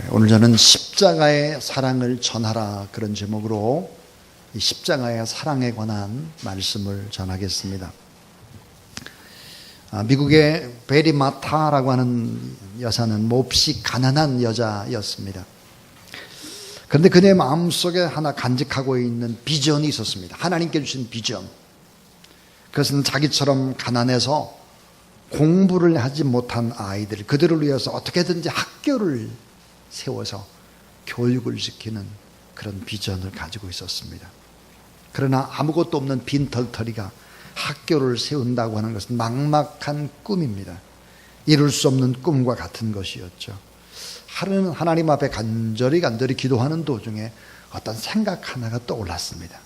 오늘 저는 십자가의 사랑을 전하라, 그런 제목으로 이 십자가의 사랑에 관한 말씀을 전하겠습니다. 미국의 베리 마타라고 하는 여사는 몹시 가난한 여자였습니다. 그런데 그녀의 마음속에 하나 간직하고 있는 비전이 있었습니다. 하나님께 주신 비전. 그것은 자기처럼 가난해서 공부를 하지 못한 아이들, 그들을 위해서 어떻게든지 학교를 세워서 교육을 시키는 그런 비전을 가지고 있었습니다. 그러나 아무것도 없는 빈털터리가 학교를 세운다고 하는 것은 막막한 꿈입니다. 이룰 수 없는 꿈과 같은 것이었죠. 하루는 하나님 앞에 간절히 기도하는 도중에 어떤 생각 하나가 떠올랐습니다.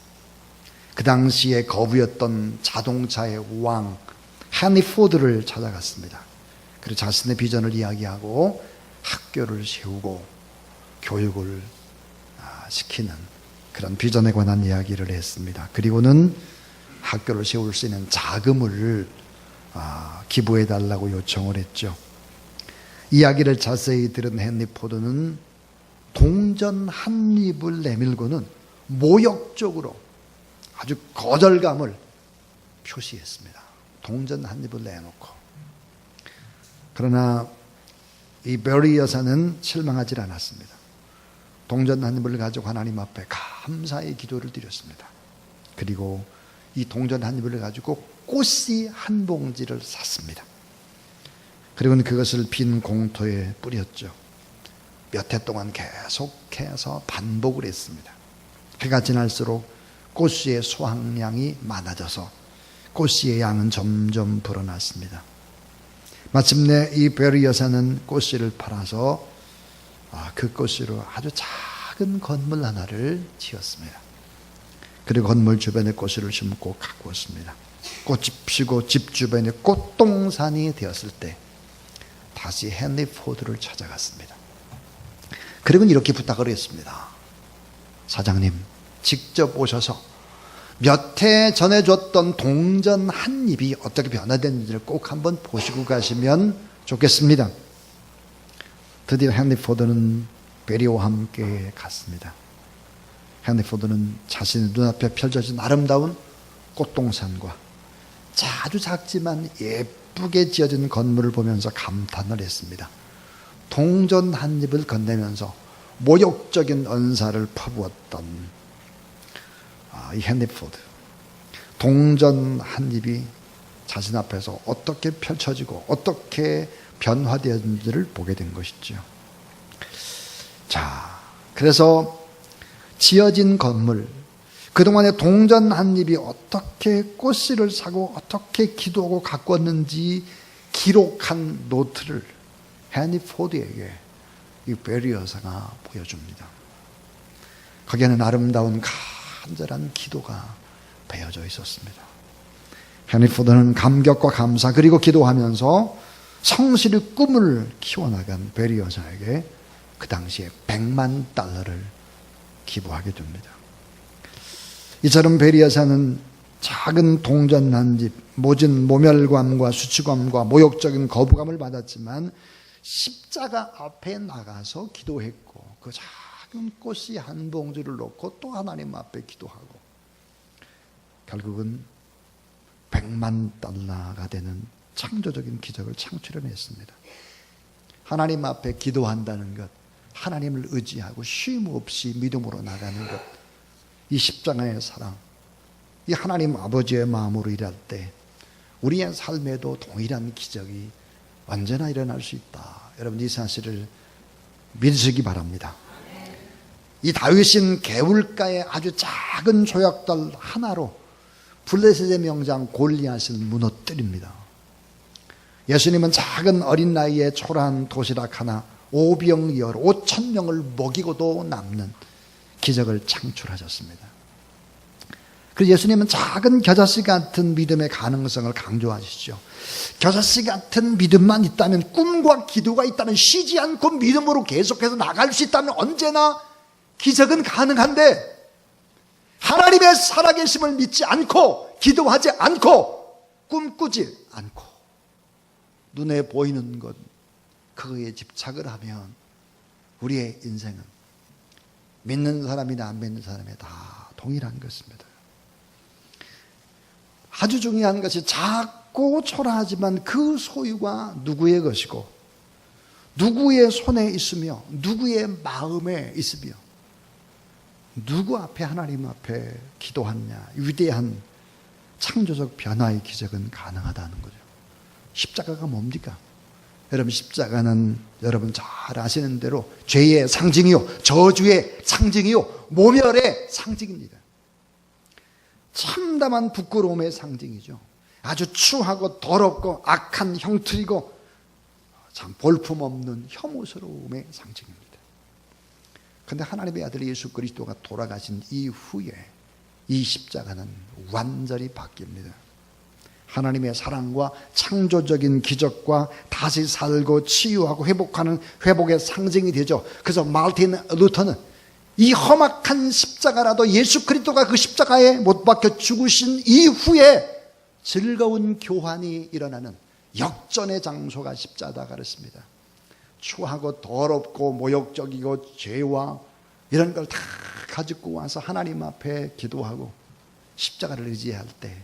그 당시에 거부였던 자동차의 왕 헨리 포드를 찾아갔습니다. 그리고 자신의 비전을 이야기하고 학교를 세우고 교육을 시키는 그런 비전에 관한 이야기를 했습니다. 그리고는 학교를 세울 수 있는 자금을 기부해 달라고 요청을 했죠. 이야기를 자세히 들은 헨리 포드는 동전 한 입을 내밀고는 모욕적으로 아주 거절감을 표시했습니다. 동전 한 입을 내놓고. 그러나 이 베리 여사는 실망하지 않았습니다. 동전 한 입을 가지고 하나님 앞에 감사의 기도를 드렸습니다. 그리고 이 동전 한 입을 가지고 꽃씨 한 봉지를 샀습니다. 그리고는 그것을 빈 공터에 뿌렸죠. 몇 해 동안 계속해서 반복을 했습니다. 해가 지날수록 꽃씨의 수확량이 많아져서 꽃씨의 양은 점점 불어났습니다. 마침내 이 베리 여사는 꽃씨를 팔아서 그 꽃씨로 아주 작은 건물 하나를 지었습니다. 그리고 건물 주변에 꽃씨를 심고 가꾸었습니다. 꽃이 피고 집 주변에 꽃동산이 되었을 때 다시 헨리 포드를 찾아갔습니다. 그리고 이렇게 부탁을 했습니다. 사장님, 직접 오셔서 몇 해 전에 줬던 동전 한 입이 어떻게 변화됐는지를 꼭 한번 보시고 가시면 좋겠습니다. 드디어 헨리 포드는 베리와 함께 갔습니다. 헨리 포드는 자신의 눈앞에 펼쳐진 아름다운 꽃동산과 아주 작지만 예쁘게 지어진 건물을 보면서 감탄을 했습니다. 동전 한 입을 건네면서 모욕적인 언사를 퍼부었던 이 헨리 포드. 동전 한 입이 자신 앞에서 어떻게 펼쳐지고 어떻게 변화되었는지를 보게 된 것이죠. 자, 그래서 지어진 건물, 그동안에 동전 한 입이 어떻게 꽃씨를 사고 어떻게 기도하고 가꾸었는지 기록한 노트를 헨리 포드에게 이 베리 여사가 보여줍니다. 거기에는 아름다운 간절한 기도가 베어져 있었습니다. 헨리 포드는 감격과 감사 그리고 기도하면서 성실히 꿈을 키워나간 베리 여사에게 그 당시에 $1,000,000를 기부하게 됩니다. 이처럼 베리 여사는 작은 동전 한 집, 모진 모멸감과 수치감과 모욕적인 거부감을 받았지만 십자가 앞에 나가서 기도했고 그 작은 꽃이 한 봉지를 놓고 또 하나님 앞에 기도하고 결국은 $1,000,000가 되는 창조적인 기적을 창출해냈습니다. 하나님 앞에 기도한다는 것, 하나님을 의지하고 쉼 없이 믿음으로 나가는 것, 이 십자가의 사랑, 이 하나님 아버지의 마음으로 일할 때 우리의 삶에도 동일한 기적이 언제나 일어날 수 있다. 여러분, 이 사실을 믿으시기 바랍니다. 이 다윗은 개울가의 아주 작은 조약돌 하나로 블레셋의 명장 골리앗을 무너뜨립니다. 예수님은 작은 어린 나이에 초라한 도시락 하나 5병 5,000명을 먹이고도 남는 기적을 창출하셨습니다. 그래서 예수님은 작은 겨자씨 같은 믿음의 가능성을 강조하시죠. 겨자씨 같은 믿음만 있다면, 꿈과 기도가 있다면, 쉬지 않고 믿음으로 계속해서 나갈 수 있다면 언제나 기적은 가능한데, 하나님의 살아계심을 믿지 않고 기도하지 않고 꿈꾸지 않고 눈에 보이는 것, 그거에 집착을 하면 우리의 인생은 믿는 사람이나 안 믿는 사람이 다 동일한 것입니다. 아주 중요한 것이 작고 초라하지만 그 소유가 누구의 것이고 누구의 손에 있으며 누구의 마음에 있으며 누구 앞에, 하나님 앞에 기도하느냐, 위대한 창조적 변화의 기적은 가능하다는 거죠. 십자가가 뭡니까? 여러분, 십자가는 여러분 잘 아시는 대로 죄의 상징이요, 저주의 상징이요, 모멸의 상징입니다. 참담한 부끄러움의 상징이죠. 아주 추하고 더럽고 악한 형틀이고 참 볼품없는 혐오스러움의 상징입니다. 그런데 하나님의 아들 예수 그리스도가 돌아가신 이후에 이 십자가는 완전히 바뀝니다. 하나님의 사랑과 창조적인 기적과 다시 살고 치유하고 회복하는 회복의 상징이 되죠. 그래서 마르틴 루터는 이 험악한 십자가라도 예수 그리스도가 그 십자가에 못 박혀 죽으신 이후에 즐거운 교환이 일어나는 역전의 장소가 십자가다 그랬습니다. 추하고 더럽고 모욕적이고 죄와 이런 걸 다 가지고 와서 하나님 앞에 기도하고 십자가를 의지할 때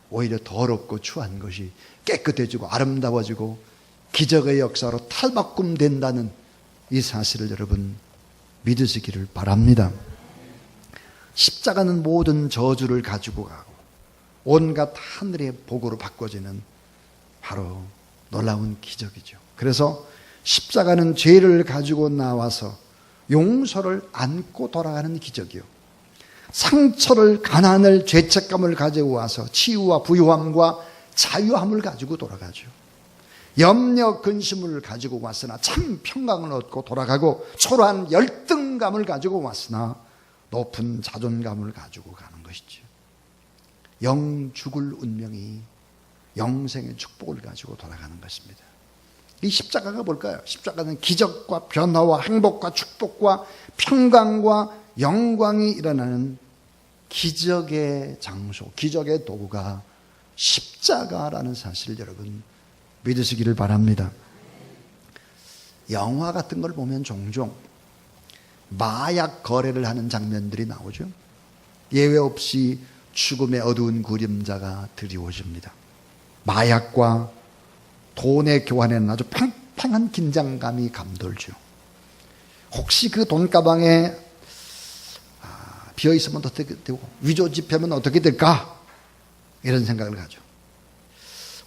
오히려 더럽고 추한 것이 깨끗해지고 아름다워지고 기적의 역사로 탈바꿈된다는 이 사실을 여러분 믿으시기를 바랍니다. 십자가는 모든 저주를 가지고 가고 온갖 하늘의 복으로 바꿔지는 바로 놀라운 기적이죠. 그래서 십자가는 죄를 가지고 나와서 용서를 안고 돌아가는 기적이요, 상처를, 가난을, 죄책감을 가지고 와서 치유와 부유함과 자유함을 가지고 돌아가죠. 염려, 근심을 가지고 왔으나 참 평강을 얻고 돌아가고 초라한 열등감을 가지고 왔으나 높은 자존감을 가지고 가는 것이죠. 영 죽을 운명이 영생의 축복을 가지고 돌아가는 것입니다. 이 십자가가 뭘까요? 십자가는 기적과 변화와 행복과 축복과 평강과 영광이 일어나는 기적의 장소, 기적의 도구가 십자가라는 사실을 여러분 믿으시기를 바랍니다. 영화 같은 걸 보면 종종 마약 거래를 하는 장면들이 나오죠. 예외 없이 죽음의 어두운 그림자가 드리워집니다. 마약과 돈의 교환에는 아주 팽팽한 긴장감이 감돌죠. 혹시 그 돈가방에 비어있으면 어떻게 되고 위조 지폐면 어떻게 될까? 이런 생각을 가죠.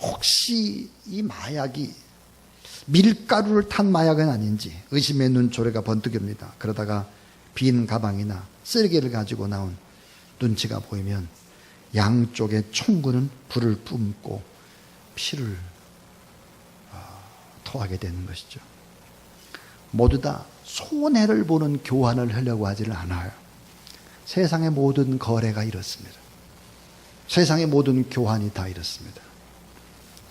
혹시 이 마약이 밀가루를 탄 마약은 아닌지 의심의 눈초리가 번뜩입니다. 그러다가 빈 가방이나 쓰레기를 가지고 나온 눈치가 보이면 양쪽에 총구는 불을 뿜고 피를 토하게 되는 것이죠. 모두 다 손해를 보는 교환을 하려고 하지를 않아요. 세상의 모든 거래가 이렇습니다. 세상의 모든 교환이 다 이렇습니다.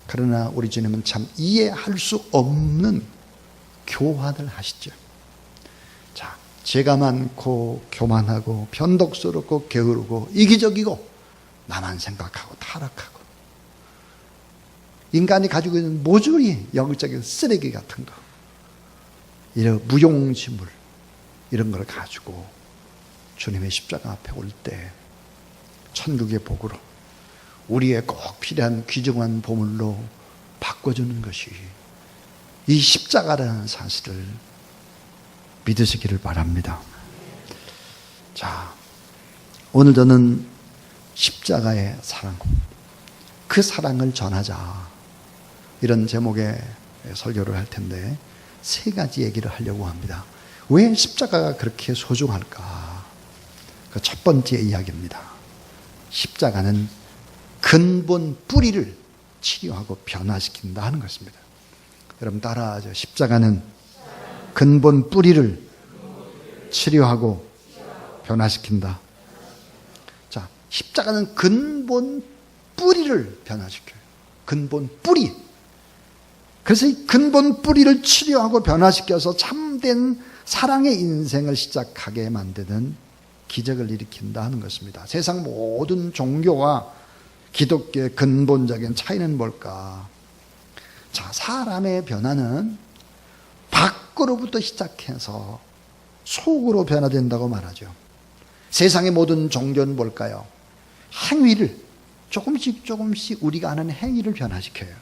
그러나 우리 주님은 참 이해할 수 없는 교환을 하시죠. 자, 죄가 많고 교만하고 변덕스럽고 게으르고 이기적이고 나만 생각하고 타락하고 인간이 가지고 있는 모조리 영적인 쓰레기 같은 거, 이런 무용지물 이런 걸 가지고 주님의 십자가 앞에 올 때 천국의 복으로 우리의 꼭 필요한 귀중한 보물로 바꿔주는 것이 이 십자가라는 사실을 믿으시기를 바랍니다. 자, 오늘 저는 십자가의 사랑, 그 사랑을 전하자, 이런 제목의 설교를 할 텐데 세 가지 얘기를 하려고 합니다. 왜 십자가가 그렇게 소중할까? 그 첫 번째 이야기입니다. 십자가는 근본 뿌리를 치료하고 변화시킨다 하는 것입니다. 여러분 따라하죠. 십자가는 근본 뿌리를 치료하고 변화시킨다. 자, 십자가는 근본 뿌리를 변화시켜요. 근본 뿌리. 그래서 이 근본 뿌리를 치료하고 변화시켜서 참된 사랑의 인생을 시작하게 만드는 기적을 일으킨다 하는 것입니다. 세상 모든 종교와 기독교의 근본적인 차이는 뭘까? 자, 사람의 변화는 밖으로부터 시작해서 속으로 변화된다고 말하죠. 세상의 모든 종교는 뭘까요? 행위를 조금씩 조금씩 우리가 하는 행위를 변화시켜요.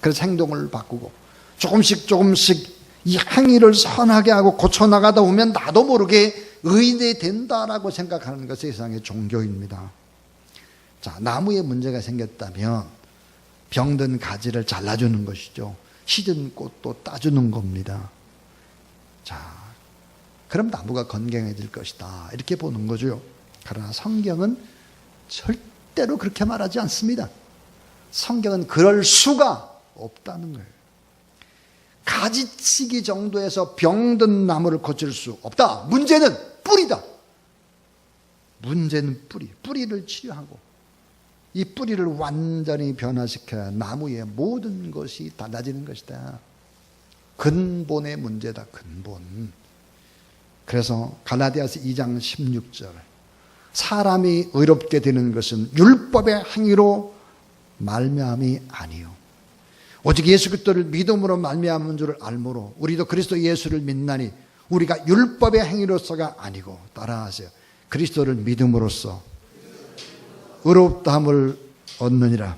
그래서 행동을 바꾸고 조금씩 조금씩 이 행위를 선하게 하고 고쳐나가다 보면 나도 모르게 의인이 된다라고 생각하는 것이 세상의 종교입니다. 자, 나무에 문제가 생겼다면 병든 가지를 잘라주는 것이죠. 시든 꽃도 따주는 겁니다. 자, 그럼 나무가 건강해질 것이다 이렇게 보는 거죠. 그러나 성경은 절대로 그렇게 말하지 않습니다. 성경은 그럴 수가 없다는 거예요. 가지치기 정도에서 병든 나무를 고칠 수 없다. 문제는 뿌리다. 문제는 뿌리를 치료하고 이 뿌리를 완전히 변화시켜야 나무의 모든 것이 달라지는 것이다. 근본의 문제다. 근본. 그래서 갈라디아서 2장 16절 사람이 의롭게 되는 것은 율법의 행위로 말미암이 아니요 오직 예수 그리스도를 믿음으로 말미암은 줄을 알므로 우리도 그리스도 예수를 믿나니 우리가 율법의 행위로서가 아니고 따라하세요. 그리스도를 믿음으로써 의롭다함을 얻느니라.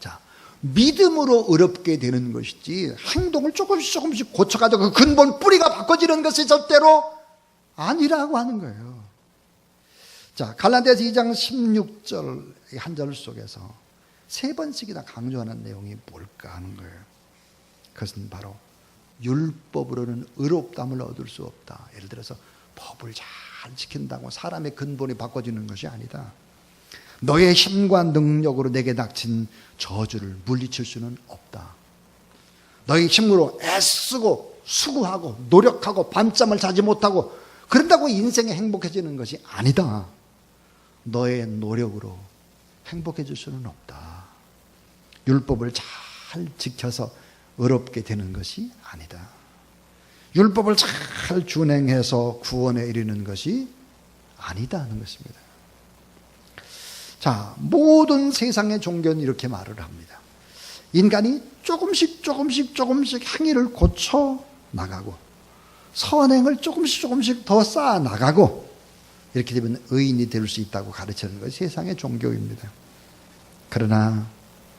자, 믿음으로 의롭게 되는 것이지 행동을 조금씩 고쳐가지고 그 근본 뿌리가 바꿔지는 것이 절대로 아니라고 하는 거예요. 자, 갈라디아서 2장 16절 한 절 속에서 세 번씩이나 강조하는 내용이 뭘까 하는 거예요. 그것은 바로 율법으로는 의롭다함을 얻을 수 없다. 예를 들어서 법을 잘 지킨다고 사람의 근본이 바꿔지는 것이 아니다. 너의 힘과 능력으로 내게 닥친 저주를 물리칠 수는 없다. 너의 힘으로 애쓰고 수고하고 노력하고 밤잠을 자지 못하고 그런다고 인생이 행복해지는 것이 아니다. 너의 노력으로 행복해질 수는 없다. 율법을 잘 지켜서 의롭게 되는 것이 아니다. 율법을 잘 준행해서 구원에 이르는 것이 아니다는 것입니다. 자, 모든 세상의 종교는 이렇게 말을 합니다. 인간이 조금씩 행위를 고쳐 나가고 선행을 조금씩 더 쌓아 나가고 이렇게 되면 의인이 될 수 있다고 가르치는 것이 세상의 종교입니다. 그러나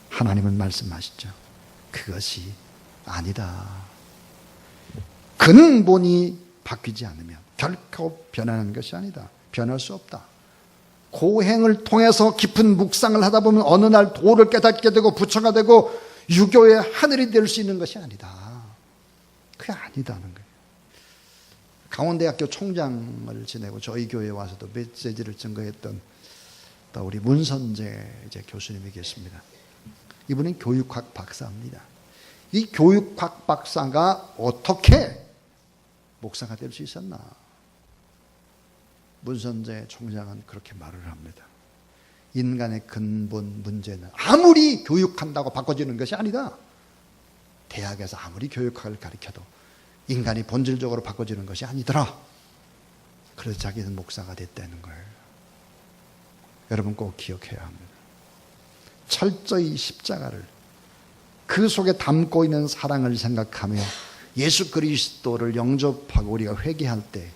하나님은 말씀하시죠. 그것이 아니다. 근본이 바뀌지 않으면 결코 변하는 것이 아니다. 변할 수 없다. 고행을 통해서 깊은 묵상을 하다 보면 어느 날 도를 깨닫게 되고 부처가 되고 유교의 하늘이 될 수 있는 것이 아니다. 그게 아니다는 거예요. 강원대학교 총장을 지내고 저희 교회에 와서도 메시지를 증거했던 또 우리 문선재 교수님이 계십니다. 이분은 교육학 박사입니다. 이 교육학 박사가 어떻게 목사가 될 수 있었나? 문선재 총장은 그렇게 말을 합니다. 인간의 근본 문제는 아무리 교육한다고 바꿔지는 것이 아니다. 대학에서 아무리 교육학을 가르쳐도 인간이 본질적으로 바꿔지는 것이 아니더라. 그래서 자기는 목사가 됐다는 거예요. 여러분 꼭 기억해야 합니다. 철저히 십자가를 그 속에 담고 있는 사랑을 생각하며 예수 그리스도를 영접하고 우리가 회개할 때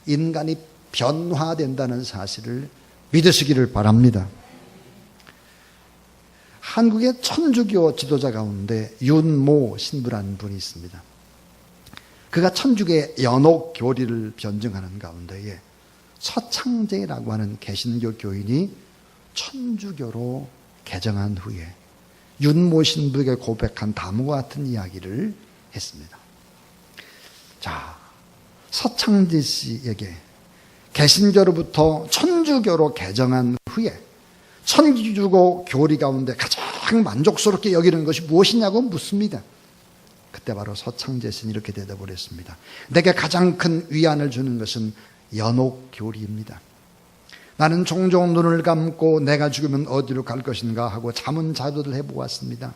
인간이 변화된다는 사실을 믿으시기를 바랍니다. 한국의 천주교 지도자 가운데 윤모 신부라는 분이 있습니다. 그가 천주교의 연옥 교리를 변증하는 가운데에 서창제라고 하는 개신교 교인이 천주교로 개정한 후에 윤모 신부에게 고백한 다음과 같은 이야기를 했습니다. 자, 서창제 씨에게 개신교로부터 천주교로 개정한 후에 천주교 교리 가운데 가장 만족스럽게 여기는 것이 무엇이냐고 묻습니다. 그때 바로 서창제 씨는 이렇게 대답을 했습니다. 내게 가장 큰 위안을 주는 것은 연옥 교리입니다. 나는 종종 눈을 감고 내가 죽으면 어디로 갈 것인가 하고 자문자도를 해보았습니다.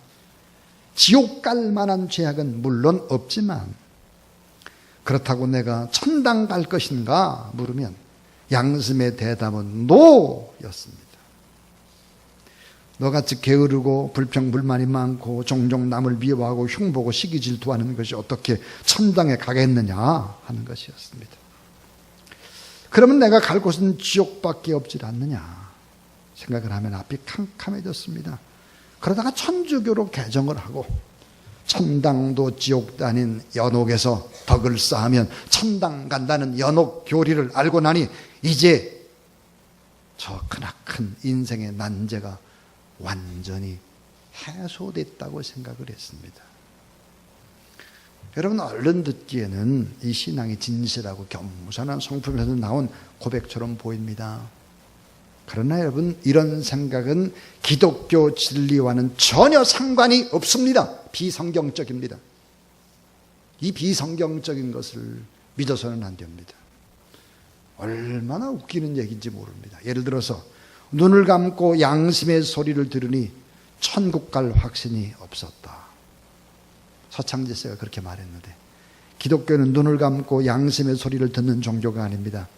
지옥 갈 만한 죄악은 물론 없지만 그렇다고 내가 천당 갈 것인가 물으면 양심의 대답은 NO였습니다. 너같이 게으르고 불평불만이 많고 종종 남을 미워하고 흉보고 시기 질투하는 것이 어떻게 천당에 가겠느냐 하는 것이었습니다. 그러면 내가 갈 곳은 지옥밖에 없질 않느냐 생각을 하면 앞이 캄캄해졌습니다. 그러다가 천주교로 개정을 하고 천당도 지옥도 아닌 연옥에서 덕을 쌓으면 천당 간다는 연옥 교리를 알고 나니 이제 저 크나큰 인생의 난제가 완전히 해소됐다고 생각을 했습니다. 여러분, 얼른 듣기에는 이 신앙이 진실하고 겸손한 성품에서 나온 고백처럼 보입니다. 그러나 여러분, 이런 생각은 기독교 진리와는 전혀 상관이 없습니다. 비성경적입니다. 이 비성경적인 것을 믿어서는 안 됩니다. 얼마나 웃기는 얘기인지 모릅니다. 예를 들어서 눈을 감고 양심의 소리를 들으니 천국 갈 확신이 없었다. 서창재 씨가 그렇게 말했는데, 기독교는 눈을 감고 양심의 소리를 듣는 종교가 아닙니다.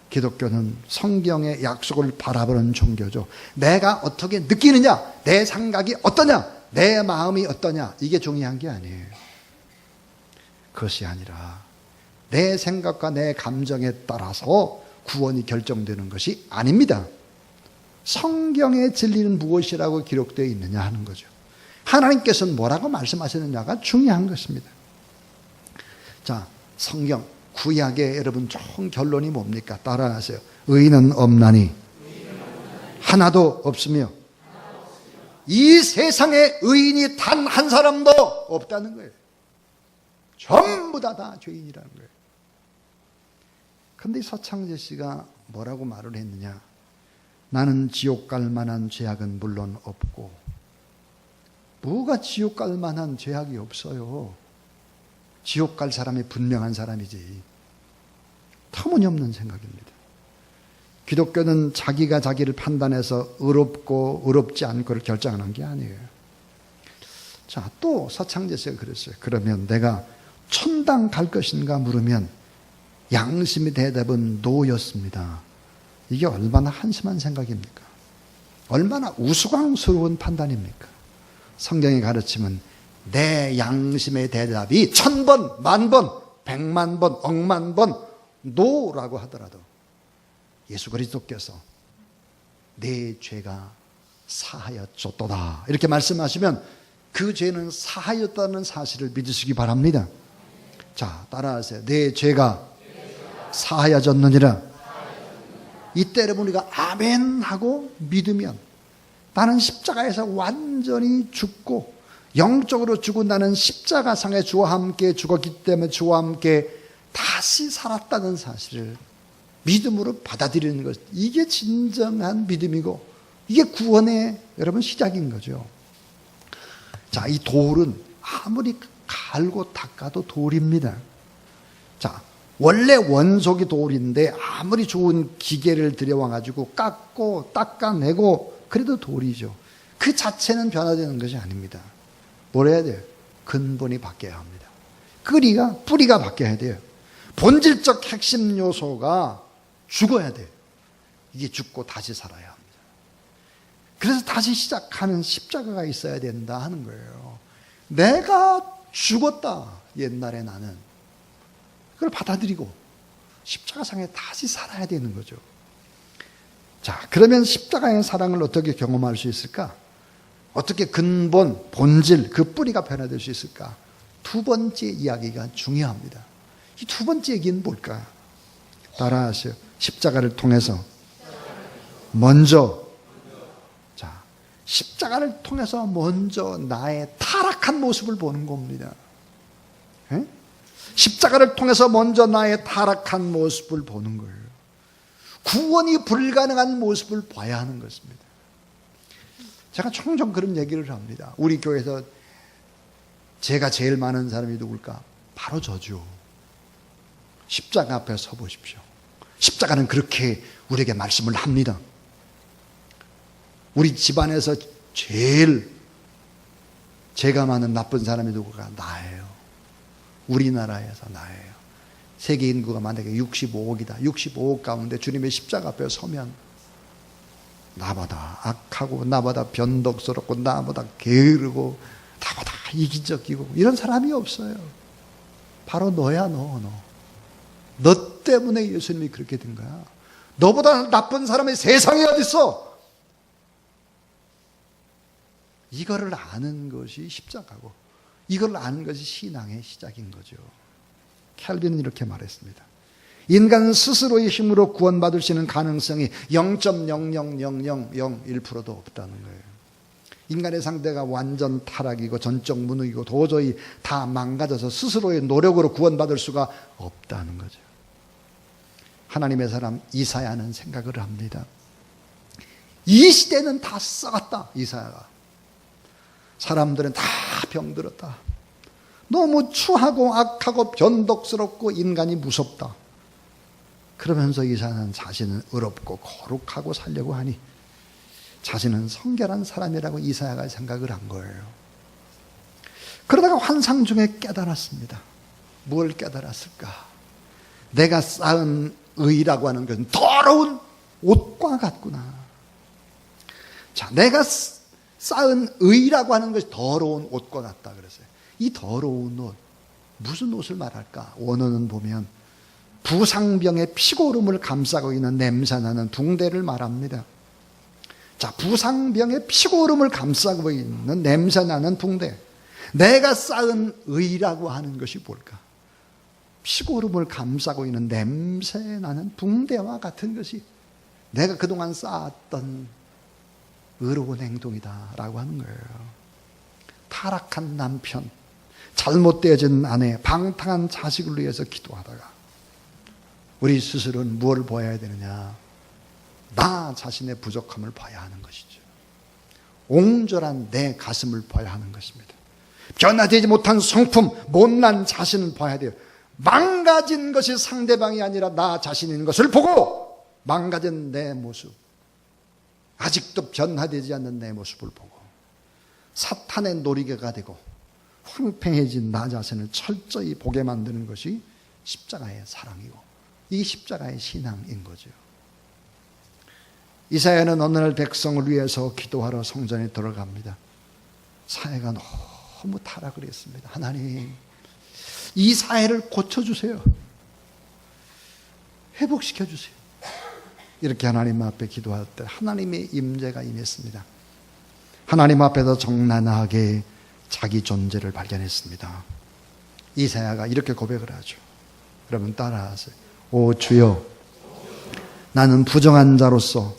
기독교는 성경의 약속을 바라보는 종교죠. 내가 어떻게 느끼느냐, 내 생각이 어떠냐, 내 마음이 어떠냐, 이게 중요한 게 아니에요. 그것이 아니라 내 생각과 내 감정에 따라서 구원이 결정되는 것이 아닙니다. 성경의 진리는 무엇이라고 기록되어 있느냐 하는 거죠. 하나님께서는 뭐라고 말씀하시느냐가 중요한 것입니다. 자, 성경 구약의 여러분 총 결론이 뭡니까? 따라하세요. 의인은 없나니 하나도 없으며 이 세상에 의인이 단 한 사람도 없다는 거예요. 전부 다 죄인이라는 거예요. 그런데 서창재 씨가 뭐라고 말을 했느냐? 나는 지옥 갈 만한 죄악은 물론 없고. 뭐가 지옥 갈 만한 죄악이 없어요? 지옥 갈 사람이 분명한 사람이지. 터무니없는 생각입니다. 기독교는 자기가 자기를 판단해서 의롭고 의롭지 않고를 결정하는 게 아니에요. 자, 또 서창재 씨가 그랬어요. 그러면 내가 천당 갈 것인가 물으면 양심의 대답은 노였습니다. 이게 얼마나 한심한 생각입니까? 얼마나 우스꽝스러운 판단입니까? 성경이 가르치면 내 양심의 대답이 1000번, 10,000번, 100,000번, 억만 번 노라고 하더라도 예수 그리스도께서 내 죄가 사하여졌도다 이렇게 말씀하시면 그 죄는 사하였다는 사실을 믿으시기 바랍니다. 자, 따라하세요. 내 죄가 사하여졌느니라. 이때 여러분 우리가 아멘 하고 믿으면 나는 십자가에서 완전히 죽고 영적으로 죽은 나는 십자가상에 주와 함께 죽었기 때문에 주와 함께 다시 살았다는 사실을 믿음으로 받아들이는 것, 이게 진정한 믿음이고 이게 구원의 여러분 시작인 거죠. 자, 이 돌은 아무리 갈고 닦아도 돌입니다. 자, 원래 원석이 돌인데 아무리 좋은 기계를 들여와가지고 깎고 닦아내고 그래도 돌이죠. 그 자체는 변화되는 것이 아닙니다. 뭘 해야 돼요? 근본이 바뀌어야 합니다. 뿌리가 바뀌어야 돼요. 본질적 핵심 요소가 죽어야 돼요. 이게 죽고 다시 살아야 합니다. 그래서 다시 시작하는 십자가가 있어야 된다 하는 거예요. 내가 죽었다. 옛날에 나는. 그걸 받아들이고 십자가상에 다시 살아야 되는 거죠. 자, 그러면 십자가의 사랑을 어떻게 경험할 수 있을까? 어떻게 근본, 본질, 그 뿌리가 변화될 수 있을까? 두 번째 이야기가 중요합니다. 이 두 번째 얘기는 뭘까? 따라하세요. 십자가를 통해서 먼저, 자, 십자가를 통해서 먼저 나의 타락한 모습을 보는 겁니다. 에? 십자가를 통해서 먼저 나의 타락한 모습을 보는 거예요. 구원이 불가능한 모습을 봐야 하는 것입니다. 제가 종종 그런 얘기를 합니다. 우리 교회에서 제가 제일 많은 사람이 누굴까? 바로 저죠. 십자가 앞에 서 보십시오. 십자가는 그렇게 우리에게 말씀을 합니다. 우리 집안에서 제일 죄가 많은 나쁜 사람이 누구가? 나예요. 우리나라에서 나예요. 세계 인구가 만약에 65억이다. 65억 가운데 주님의 십자가 앞에 서면 나보다 악하고 나보다 변덕스럽고 나보다 게으르고 나보다 이기적이고 이런 사람이 없어요. 바로 너야. 너 때문에 예수님이 그렇게 된 거야. 너보다 나쁜 사람이 세상에 어딨어. 이거를 아는 것이 십자가고 이걸 아는 것이 신앙의 시작인 거죠. 캘빈은 이렇게 말했습니다. 인간 스스로의 힘으로 구원받을 수 있는 가능성이 0.00001%도 없다는 거예요. 인간의 상대가 완전 타락이고 전적 무능이고 도저히 다 망가져서 스스로의 노력으로 구원받을 수가 없다는 거죠. 하나님의 사람 이사야는 생각을 합니다. 이 시대는 다 썩었다. 이사야가. 사람들은 다 병들었다. 너무 추하고 악하고 변덕스럽고 인간이 무섭다. 그러면서 이사야는 자신은 의롭고 거룩하고 살려고 하니 자신은 성결한 사람이라고 이사야가 생각을 한 거예요. 그러다가 환상 중에 깨달았습니다. 뭘 깨달았을까? 내가 쌓은 의라고 하는 것은 더러운 옷과 같구나. 자, 내가 쌓은 의라고 하는 것이 더러운 옷과 같다 그랬어요. 이 더러운 옷, 무슨 옷을 말할까? 원어는 보면 부상병의 피고름을 감싸고 있는 냄새나는 붕대를 말합니다. 자, 부상병의 피고름을 감싸고 있는 냄새나는 붕대. 내가 쌓은 의라고 하는 것이 뭘까? 피고름을 감싸고 있는 냄새나는 붕대와 같은 것이 내가 그동안 쌓았던 의로운 행동이다라고 하는 거예요. 타락한 남편, 잘못되어진 아내, 방탕한 자식을 위해서 기도하다가 우리 스스로는 무엇을 보아야 되느냐? 나 자신의 부족함을 봐야 하는 것이죠. 옹졸한 내 가슴을 봐야 하는 것입니다. 변화되지 못한 성품, 못난 자신을 봐야 돼요. 망가진 것이 상대방이 아니라 나 자신인 것을 보고 망가진 내 모습, 아직도 변화되지 않는 내 모습을 보고 사탄의 놀이개가 되고 황폐해진 나 자신을 철저히 보게 만드는 것이 십자가의 사랑이고 이게 십자가의 신앙인 거죠. 이사야는 어느 날 백성을 위해서 기도하러 성전에 들어갑니다. 사회가 너무 타락을 했습니다. 하나님, 이 사회를 고쳐주세요. 회복시켜주세요. 이렇게 하나님 앞에 기도할 때 하나님의 임재가 임했습니다. 하나님 앞에서 정나하게 자기 존재를 발견했습니다. 이사야가 이렇게 고백을 하죠. 여러분 따라하세요. 오 주여, 나는 부정한 자로서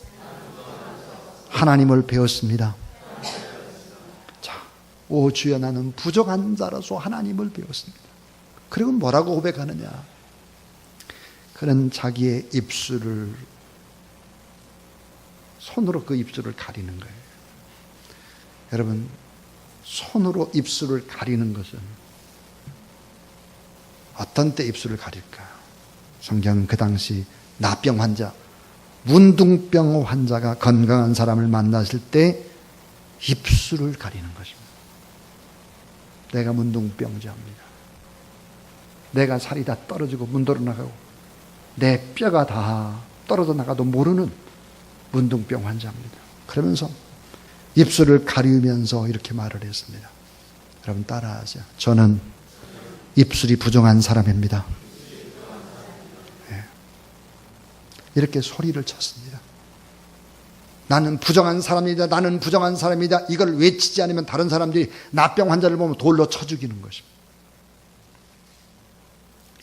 하나님을 배웠습니다. 자, 오 주여, 나는 부정한 자로서 하나님을 배웠습니다. 그리고 뭐라고 고백하느냐? 그는 자기의 입술을 손으로 그 입술을 가리는 거예요. 여러분, 손으로 입술을 가리는 것은 어떤 때 입술을 가릴까? 성경은 그 당시 나병 환자, 문둥병 환자가 건강한 사람을 만났을 때 입술을 가리는 것입니다. 내가 문둥병자입니다. 내가 살이 다 떨어지고 문도로 나가고 내 뼈가 다 떨어져 나가도 모르는 문둥병 환자입니다. 그러면서 입술을 가리면서 이렇게 말을 했습니다. 여러분 따라하세요. 저는 입술이 부정한 사람입니다. 네. 이렇게 소리를 쳤습니다. 나는 부정한 사람이다. 나는 부정한 사람이다. 이걸 외치지 않으면 다른 사람들이 나병 환자를 보면 돌로 쳐 죽이는 것입니다.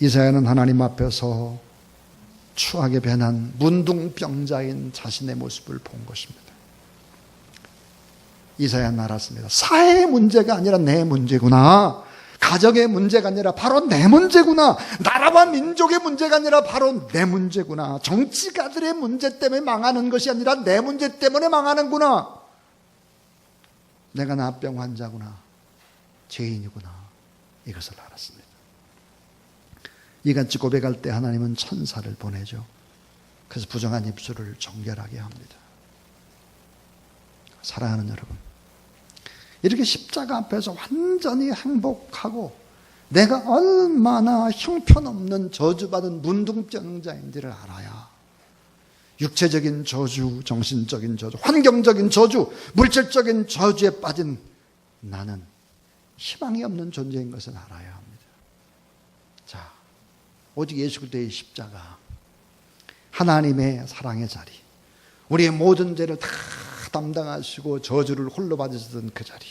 이사야는 하나님 앞에서 추하게 변한 문둥병자인 자신의 모습을 본 것입니다. 이사야는 알았습니다. 사회의 문제가 아니라 내 문제구나. 가정의 문제가 아니라 바로 내 문제구나. 나라와 민족의 문제가 아니라 바로 내 문제구나. 정치가들의 문제 때문에 망하는 것이 아니라 내 문제 때문에 망하는구나. 내가 나병 환자구나. 죄인이구나. 이것을 알았습니다. 이같이 고백할 때 하나님은 천사를 보내죠. 그래서 부정한 입술을 정결하게 합니다. 사랑하는 여러분, 이렇게 십자가 앞에서 완전히 행복하고 내가 얼마나 형편없는 저주받은 문둥병자인지를 알아야 육체적인 저주, 정신적인 저주, 환경적인 저주, 물질적인 저주에 빠진 나는 희망이 없는 존재인 것을 알아야 합니다. 자, 오직 예수 그리스도의 십자가, 하나님의 사랑의 자리, 우리의 모든 죄를 다 담당하시고 저주를 홀로 받으시던 그 자리,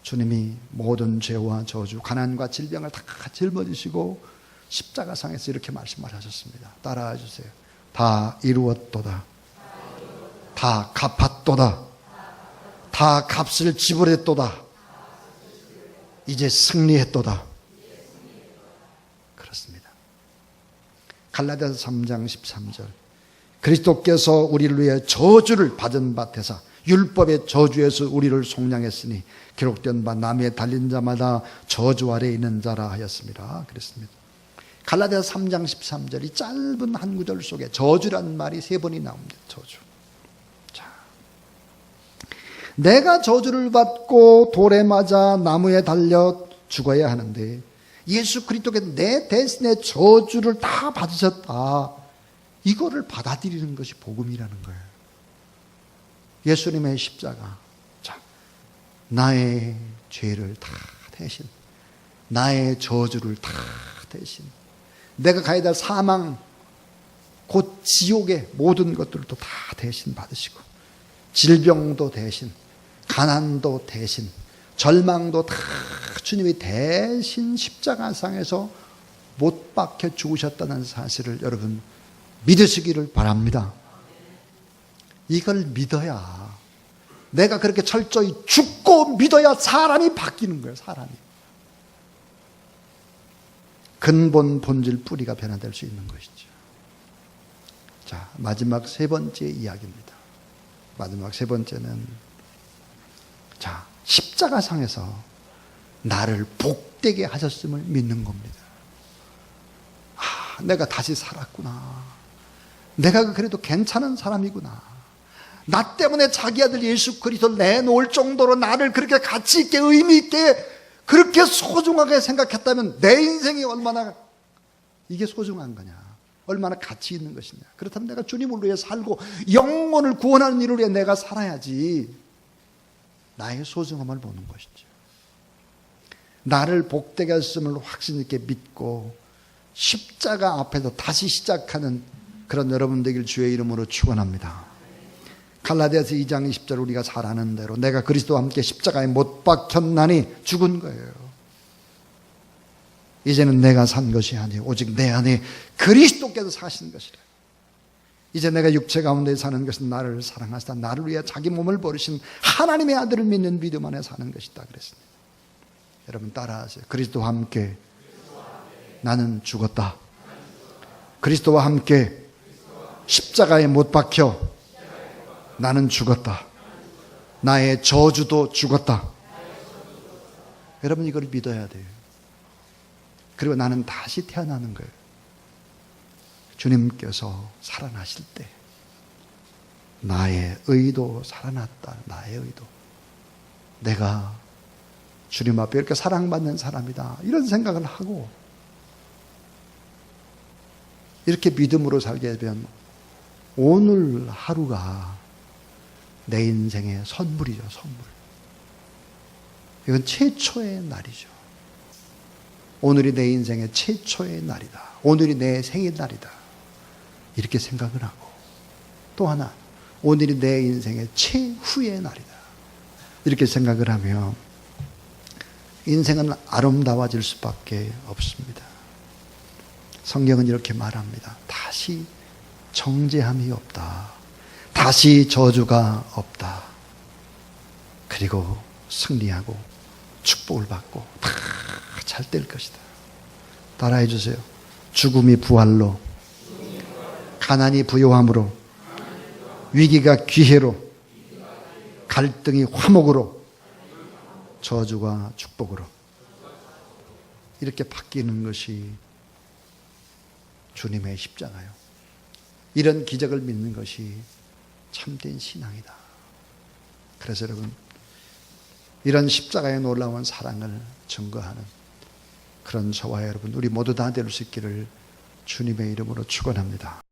주님이 모든 죄와 저주, 가난과 질병을 다 짊어지시고 십자가상에서 이렇게 말씀을 하셨습니다. 따라해 주세요. 다 이루었도다. 다 갚았도다. 다 값을 지불했도다. 이제 승리했도다. 그렇습니다. 갈라디아서 3장 13절. 그리스도께서 우리를 위해 저주를 받은 바 되사 율법의 저주에서 우리를 속량했으니 기록된 바 남의 달린 자마다 저주 아래 있는 자라 하였습니다. 그랬습니다. 갈라디아서 3장 13절, 이 짧은 한 구절 속에 저주라는 말이 3번이 나옵니다. 저주. 자, 내가 저주를 받고 돌에 맞아 나무에 달려 죽어야 하는데 예수 그리스도께서 내 대신에 저주를 다 받으셨다. 이거를 받아들이는 것이 복음이라는 거예요. 예수님의 십자가. 자, 나의 죄를 다 대신, 나의 저주를 다 대신, 내가 가야 될 사망, 곧 지옥의 모든 것들도 다 대신 받으시고, 질병도 대신, 가난도 대신, 절망도 다 주님이 대신 십자가상에서 못 박혀 죽으셨다는 사실을 여러분 믿으시기를 바랍니다. 이걸 믿어야, 내가 그렇게 철저히 죽고 믿어야 사람이 바뀌는 거예요. 사람이 근본 본질 뿌리가 변화될 수 있는 것이죠. 자, 마지막 3번째 이야기입니다. 마지막 3번째는, 자, 십자가상에서 나를 복되게 하셨음을 믿는 겁니다. 아, 내가 다시 살았구나. 내가 그래도 괜찮은 사람이구나. 나 때문에 자기 아들 예수 그리스도를 내놓을 정도로 나를 그렇게 가치 있게, 의미 있게, 그렇게 소중하게 생각했다면 내 인생이 얼마나 이게 소중한 거냐, 얼마나 가치 있는 것이냐. 그렇다면 내가 주님을 위해 살고 영혼을 구원하는 일을 위해 내가 살아야지. 나의 소중함을 보는 것이죠. 나를 복되게 하셨음을 확신 있게 믿고 십자가 앞에서 다시 시작하는 그런 여러분 되길 주의 이름으로 축원합니다. 갈라디아서 2장 20절 우리가 잘 아는 대로 내가 그리스도와 함께 십자가에 못 박혔나니 죽은 거예요. 이제는 내가 산 것이 아니요 오직 내 안에 그리스도께서 사신 것이라. 이제 내가 육체 가운데 사는 것은 나를 사랑하시다 나를 위해 자기 몸을 버리신 하나님의 아들을 믿는 믿음 안에 사는 것이다 그랬습니다. 여러분 따라하세요. 그리스도와 함께 나는 죽었다. 그리스도와 함께 십자가에 못 박혀 나는 죽었다. 나의 저주도 죽었다. 여러분 이걸 믿어야 돼요. 그리고 나는 다시 태어나는 거예요. 주님께서 살아나실 때 나의 의도 살아났다. 나의 의도. 내가 주님 앞에 이렇게 사랑받는 사람이다. 이런 생각을 하고 이렇게 믿음으로 살게 되면 오늘 하루가 내 인생의 선물이죠. 선물. 이건 최초의 날이죠. 오늘이 내 인생의 최초의 날이다. 오늘이 내 생일날이다. 이렇게 생각을 하고 또 하나 오늘이 내 인생의 최후의 날이다. 이렇게 생각을 하면 인생은 아름다워질 수밖에 없습니다. 성경은 이렇게 말합니다. 다시 정죄함이 없다. 다시 저주가 없다. 그리고 승리하고 축복을 받고 다 잘 될 것이다. 따라해 주세요. 죽음이 부활로, 가난이 부요함으로, 위기가 기회로, 갈등이 화목으로, 저주가 축복으로 이렇게 바뀌는 것이 주님의 십자가요. 이런 기적을 믿는 것이 참된 신앙이다. 그래서 여러분 이런 십자가의 놀라운 사랑을 증거하는 그런 저와 여러분 우리 모두 다 될 수 있기를 주님의 이름으로 축원합니다.